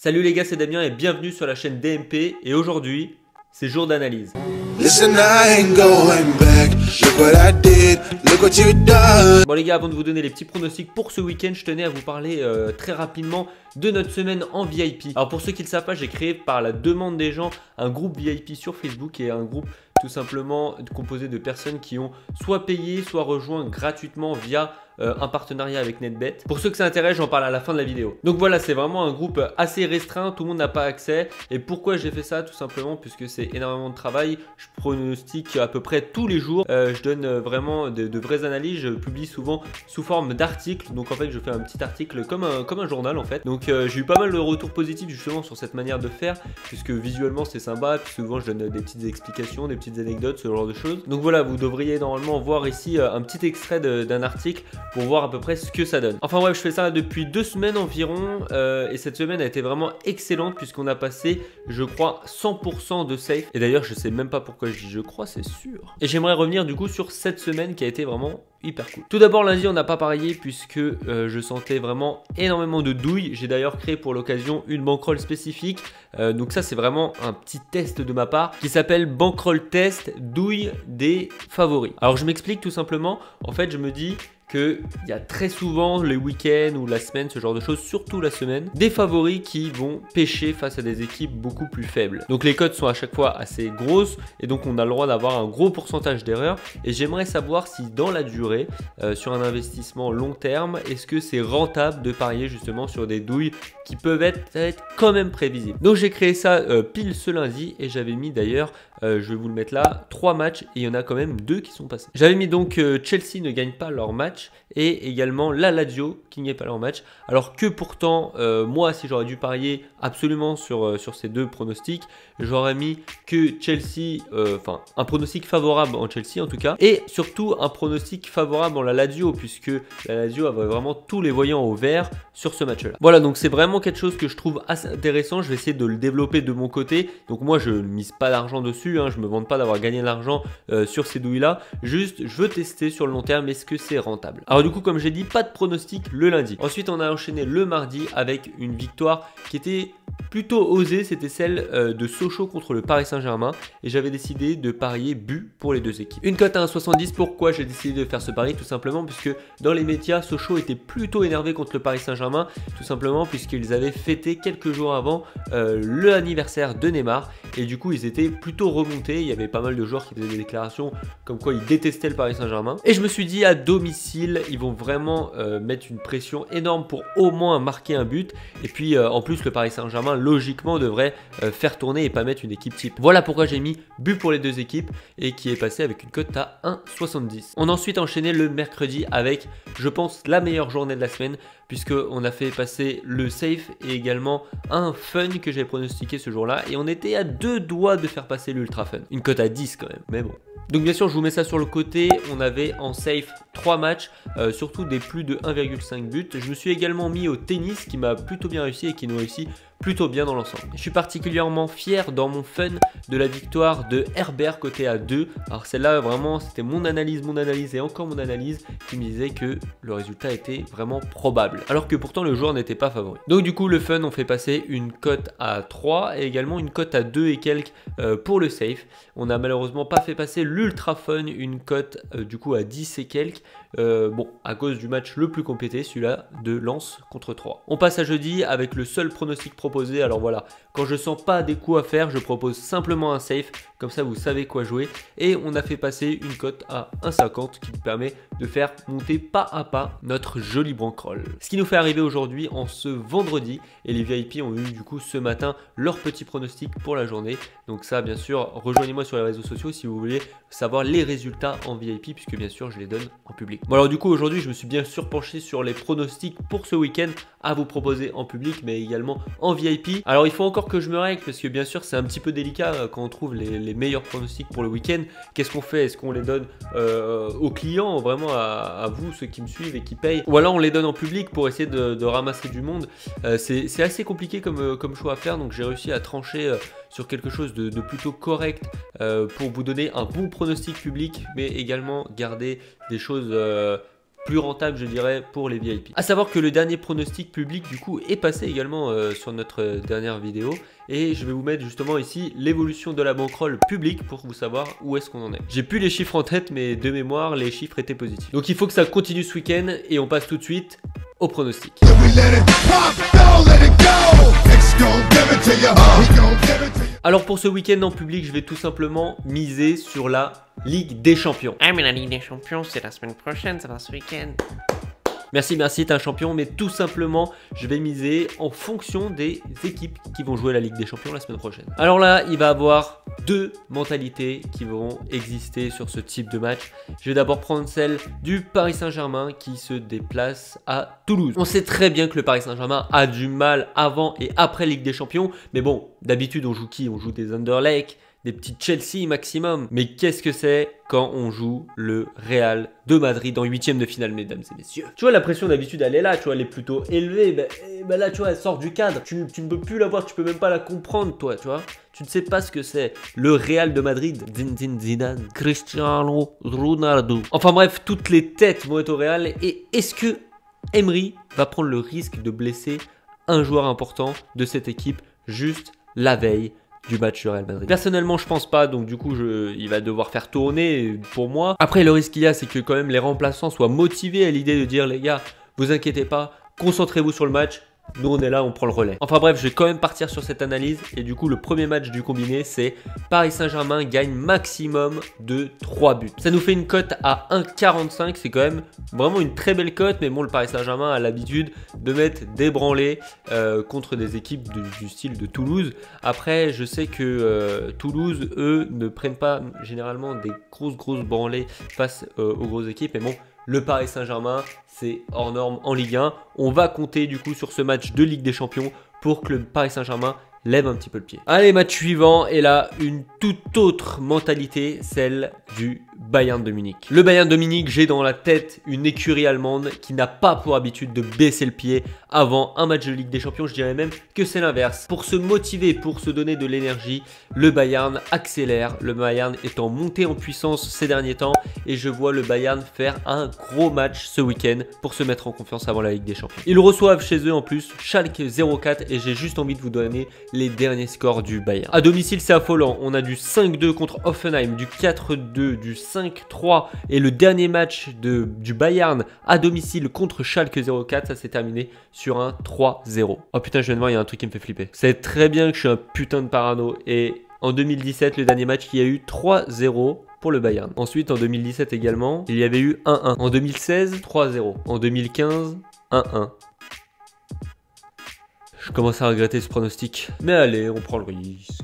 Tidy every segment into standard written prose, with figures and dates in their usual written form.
Salut les gars, c'est Damien et bienvenue sur la chaîne DMP et aujourd'hui, c'est jour d'analyse. Bon les gars, avant de vous donner les petits pronostics pour ce week-end, je tenais à vous parler très rapidement de notre semaine en VIP. Alors pour ceux qui ne le savent pas, j'ai créé par la demande des gens un groupe VIP sur Facebook et un groupe tout simplement composé de personnes qui ont soit payé, soit rejoint gratuitement via un partenariat avec NetBet. Pour ceux que ça intéresse, j'en parle à la fin de la vidéo. Donc voilà, c'est vraiment un groupe assez restreint, tout le monde n'a pas accès. Et pourquoi j'ai fait ça? Tout simplement puisque c'est énormément de travail. Je pronostique à peu près tous les jours. Je donne vraiment de vraies analyses. Je publie souvent sous forme d'articles. Donc en fait, je fais un petit article comme un journal en fait. Donc j'ai eu pas mal de retours positifs justement sur cette manière de faire, puisque visuellement c'est sympa. Puis souvent je donne des petites explications, des petites anecdotes, ce genre de choses. Donc voilà, vous devriez normalement voir ici un petit extrait d'un article pour voir à peu près ce que ça donne. Enfin bref, je fais ça depuis 2 semaines environ et cette semaine a été vraiment excellente puisqu'on a passé, je crois, 100% de safe. Et d'ailleurs, je sais même pas pourquoi je dis je crois, c'est sûr. Et j'aimerais revenir du coup sur cette semaine qui a été vraiment hyper cool. Tout d'abord, lundi, on n'a pas parié puisque je sentais vraiment énormément de douilles. J'ai d'ailleurs créé pour l'occasion une bankroll spécifique. Donc ça, c'est vraiment un petit test de ma part qui s'appelle bankroll test douille des favoris. Alors je m'explique tout simplement. En fait, je me dis qu'il y a très souvent les week-ends ou la semaine, ce genre de choses, surtout la semaine, des favoris qui vont pêcher face à des équipes beaucoup plus faibles. Donc les cotes sont à chaque fois assez grosses et donc on a le droit d'avoir un gros pourcentage d'erreurs. Et j'aimerais savoir si dans la durée, sur un investissement long terme, est-ce que c'est rentable de parier justement sur des douilles qui peuvent être quand même prévisibles. Donc j'ai créé ça pile ce lundi et j'avais mis d'ailleurs, je vais vous le mettre là, 3 matchs et il y en a quand même 2 qui sont passés. J'avais mis donc Chelsea ne gagne pas leur match et également la Lazio qui ne gagne pas leur match. Alors que pourtant, moi si j'aurais dû parier absolument sur ces 2 pronostics, j'aurais mis que Chelsea, enfin un pronostic favorable en Chelsea en tout cas, et surtout un pronostic favorable en la Lazio puisque la Lazio avait vraiment tous les voyants au vert sur ce match là. Voilà, donc c'est vraiment quelque chose que je trouve assez intéressant. Je vais essayer de le développer de mon côté. Donc moi je ne mise pas d'argent dessus, hein. Je ne me vante pas d'avoir gagné de l'argent sur ces douilles là. Juste je veux tester sur le long terme est-ce que c'est rentable. Alors du coup comme j'ai dit, pas de pronostic le lundi. Ensuite on a enchaîné le mardi avec une victoire qui était plutôt osée, c'était celle de Sochaux contre le Paris Saint-Germain et j'avais décidé de parier but pour les 2 équipes. Une cote à 1,70. Pourquoi j'ai décidé de faire ce pari? Tout simplement puisque dans les médias, Sochaux était plutôt énervé contre le Paris Saint-Germain, tout simplement puisqu'ils avaient fêté quelques jours avant le anniversaire de Neymar et du coup ils étaient plutôt remontés. Il y avait pas mal de joueurs qui faisaient des déclarations comme quoi ils détestaient le Paris Saint-Germain et je me suis dit à domicile ils vont vraiment mettre une pression énorme pour au moins marquer un but et puis en plus le Paris Saint-Germain logiquement devrait faire tourner et pas mettre une équipe type. Voilà pourquoi j'ai mis but pour les 2 équipes et qui est passé avec une cote à 1,70. On a ensuite enchaîné le mercredi avec, je pense, la meilleure journée de la semaine puisqu'on a fait passer le safe et également un fun que j'ai pronostiqué ce jour-là et on était à 2 doigts de faire passer l'ultra fun. Une cote à 10 quand même, mais bon. Donc bien sûr je vous mets ça sur le côté, on avait en safe 3 matchs, surtout des plus de 1,5 buts. Je me suis également mis au tennis qui m'a plutôt bien réussi et qui nous réussit plutôt bien dans l'ensemble. Je suis particulièrement fier dans mon fun de la victoire de Herbert côté à 2. Alors celle-là vraiment c'était mon analyse et encore mon analyse qui me disait que le résultat était vraiment probable. Alors que pourtant le joueur n'était pas favori. Donc du coup le fun on fait passer une cote à 3 et également une cote à 2 et quelques pour le safe. On n'a malheureusement pas fait passer l'ultra fun, une cote du coup à 10 et quelques. Bon, à cause du match le plus complété, celui-là de Lens contre 3. On passe à jeudi avec le seul pronostic proposé. Alors voilà, quand je sens pas des coups à faire, je propose simplement un safe. Comme ça, vous savez quoi jouer. Et on a fait passer une cote à 1,50 qui nous permet de faire monter pas à pas notre joli bankroll. Ce qui nous fait arriver aujourd'hui en ce vendredi. Et les VIP ont eu du coup ce matin leur petit pronostic pour la journée. Donc ça, bien sûr, rejoignez-moi sur les réseaux sociaux si vous voulez savoir les résultats en VIP puisque bien sûr, je les donne en public. Bon alors du coup aujourd'hui je me suis bien sûr penché sur les pronostics pour ce week-end à vous proposer en public mais également en VIP. Alors il faut encore que je me règle parce que bien sûr c'est un petit peu délicat quand on trouve les meilleurs pronostics pour le week-end. Qu'est-ce qu'on fait? Est-ce qu'on les donne aux clients, vraiment à vous ceux qui me suivent et qui payent, ou alors on les donne en public pour essayer de ramasser du monde? C'est assez compliqué comme choix à faire, donc j'ai réussi à trancher sur quelque chose de plutôt correct pour vous donner un bon pronostic public mais également garder des choses plus rentable, je dirais, pour les VIP. À savoir que le dernier pronostic public du coup est passé également sur notre dernière vidéo, et je vais vous mettre justement ici l'évolution de la bankroll publique pour vous savoir où est-ce qu'on en est. J'ai plus les chiffres en tête, mais de mémoire les chiffres étaient positifs. Donc il faut que ça continue ce week-end et on passe tout de suite au pronostic. Alors pour ce week-end en public, je vais tout simplement miser sur la Ligue des Champions. Ah mais la Ligue des Champions c'est la semaine prochaine, c'est pas ce week-end. Merci, t'es un champion, mais tout simplement, je vais miser en fonction des équipes qui vont jouer la Ligue des Champions la semaine prochaine. Alors là, il va y avoir deux mentalités qui vont exister sur ce type de match. Je vais d'abord prendre celle du Paris Saint-Germain qui se déplace à Toulouse. On sait très bien que le Paris Saint-Germain a du mal avant et après Ligue des Champions, mais bon, d'habitude on joue qui? On joue des Anderlecht, des petits Chelsea maximum. Mais qu'est-ce que c'est quand on joue le Real de Madrid en 8e de finale, mesdames et messieurs? Tu vois, la pression d'habitude, elle est là, tu vois, elle est plutôt élevée. Ben là, tu vois, elle sort du cadre. Tu ne peux plus la voir, tu peux même pas la comprendre, toi, tu vois. Tu ne sais pas ce que c'est. Le Real de Madrid, Zinedine Zidane, Cristiano Ronaldo. Enfin bref, toutes les têtes vont être au Real. Et est-ce que Emery va prendre le risque de blesser un joueur important de cette équipe juste la veille du match sur Real Madrid? Personnellement, je pense pas, donc du coup, il va devoir faire tourner pour moi. Après, le risque qu'il y a, c'est que quand même les remplaçants soient motivés à l'idée de dire, les gars, vous inquiétez pas, concentrez-vous sur le match. Nous on est là, on prend le relais. Enfin bref, je vais quand même partir sur cette analyse. Et du coup, le premier match du combiné, c'est Paris Saint-Germain gagne maximum de 3 buts. Ça nous fait une cote à 1,45. C'est quand même vraiment une très belle cote. Mais bon, le Paris Saint-Germain a l'habitude de mettre des branlés contre des équipes du style de Toulouse. Après, je sais que Toulouse, eux, ne prennent pas généralement des grosses branlées face aux grosses équipes. Mais bon, le Paris Saint-Germain, c'est hors norme en Ligue 1. On va compter du coup sur ce match de Ligue des Champions pour que le Paris Saint-Germain lève un petit peu le pied. Allez, match suivant, et là, une toute autre mentalité, celle du Bayern de Munich. Le Bayern de Munich, j'ai dans la tête une écurie allemande qui n'a pas pour habitude de baisser le pied avant un match de Ligue des Champions. Je dirais même que c'est l'inverse. Pour se motiver, pour se donner de l'énergie, le Bayern accélère. Le Bayern est en montée en puissance ces derniers temps et je vois le Bayern faire un gros match ce week-end pour se mettre en confiance avant la Ligue des Champions. Ils reçoivent chez eux en plus Schalke 04 et j'ai juste envie de vous donner les derniers scores du Bayern. À domicile, c'est affolant. On a du 5-2 contre Hoffenheim, du 4-2, du 5-3 et le dernier match du Bayern à domicile contre Schalke 04, ça s'est terminé sur un 3-0. Oh putain, je viens de voir, il y a un truc qui me fait flipper. C'est très bien que je suis un putain de parano et en 2017, le dernier match, il y a eu 3-0 pour le Bayern. Ensuite, en 2017 également, il y avait eu 1-1. En 2016, 3-0. En 2015, 1-1. Je commence à regretter ce pronostic. Mais allez, on prend le risque.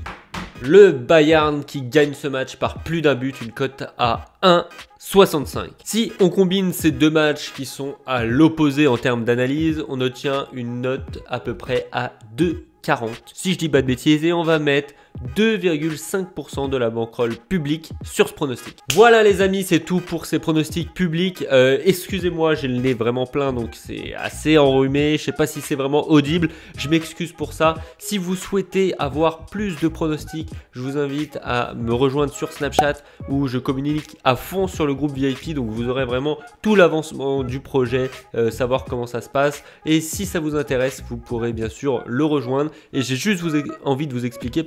Le Bayern qui gagne ce match par plus d'un but, une cote à 1,65. Si on combine ces deux matchs qui sont à l'opposé en termes d'analyse, on obtient une note à peu près à 2,40. Si je dis pas de bêtises, et on va mettre 2,5% de la bankroll publique sur ce pronostic. Voilà les amis, c'est tout pour ces pronostics publics. Excusez-moi, j'ai le nez vraiment plein, donc c'est assez enrhumé. Je sais pas si c'est vraiment audible, je m'excuse pour ça. Si vous souhaitez avoir plus de pronostics, je vous invite à me rejoindre sur Snapchat où je communique à fond sur le groupe VIP. Donc vous aurez vraiment tout l'avancement du projet, savoir comment ça se passe. Et si ça vous intéresse, vous pourrez bien sûr le rejoindre. Et j'ai juste envie de vous expliquer,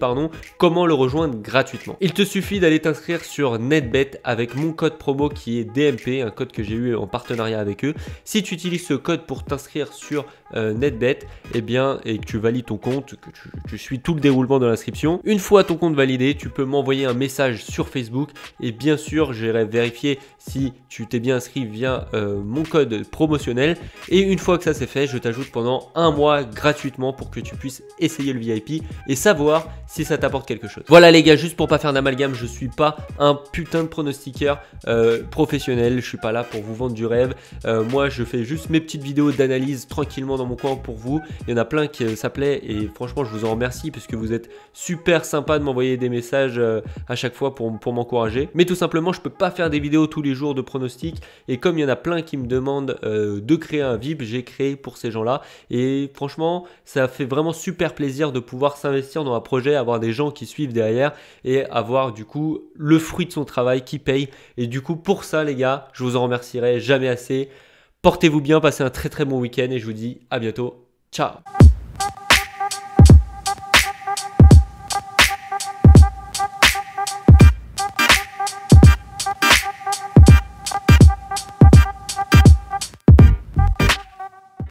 comment le rejoindre gratuitement. Il te suffit d'aller t'inscrire sur NetBet avec mon code promo qui est DMP, un code que j'ai eu en partenariat avec eux. Si tu utilises ce code pour t'inscrire sur NetBet, et que tu valides ton compte, que tu suis tout le déroulement de l'inscription, une fois ton compte validé, tu peux m'envoyer un message sur Facebook et bien sûr, j'irai vérifier si tu t'es bien inscrit via mon code promotionnel. Et une fois que ça c'est fait, je t'ajoute pendant un mois gratuitement pour que tu puisses essayer le VIP et savoir si ça t'apporte quelque chose. Voilà les gars, juste pour pas faire d'amalgame, je suis pas un putain de pronostiqueur professionnel, je suis pas là pour vous vendre du rêve. Moi je fais juste mes petites vidéos d'analyse tranquillement dans mon coin pour vous. Il y en a plein qui s'appelaient et franchement je vous en remercie puisque vous êtes super sympa de m'envoyer des messages à chaque fois pour m'encourager. Mais tout simplement je peux pas faire des vidéos tous les jours de pronostics et comme il y en a plein qui me demandent de créer un VIP, j'ai créé pour ces gens là et franchement ça fait vraiment super plaisir de pouvoir s'investir dans un projet, avoir des gens qui suivent derrière et avoir du coup le fruit de son travail qui paye. Et du coup pour ça les gars, je vous en remercierai jamais assez. Portez-vous bien, passez un très très bon week-end et je vous dis à bientôt. Ciao.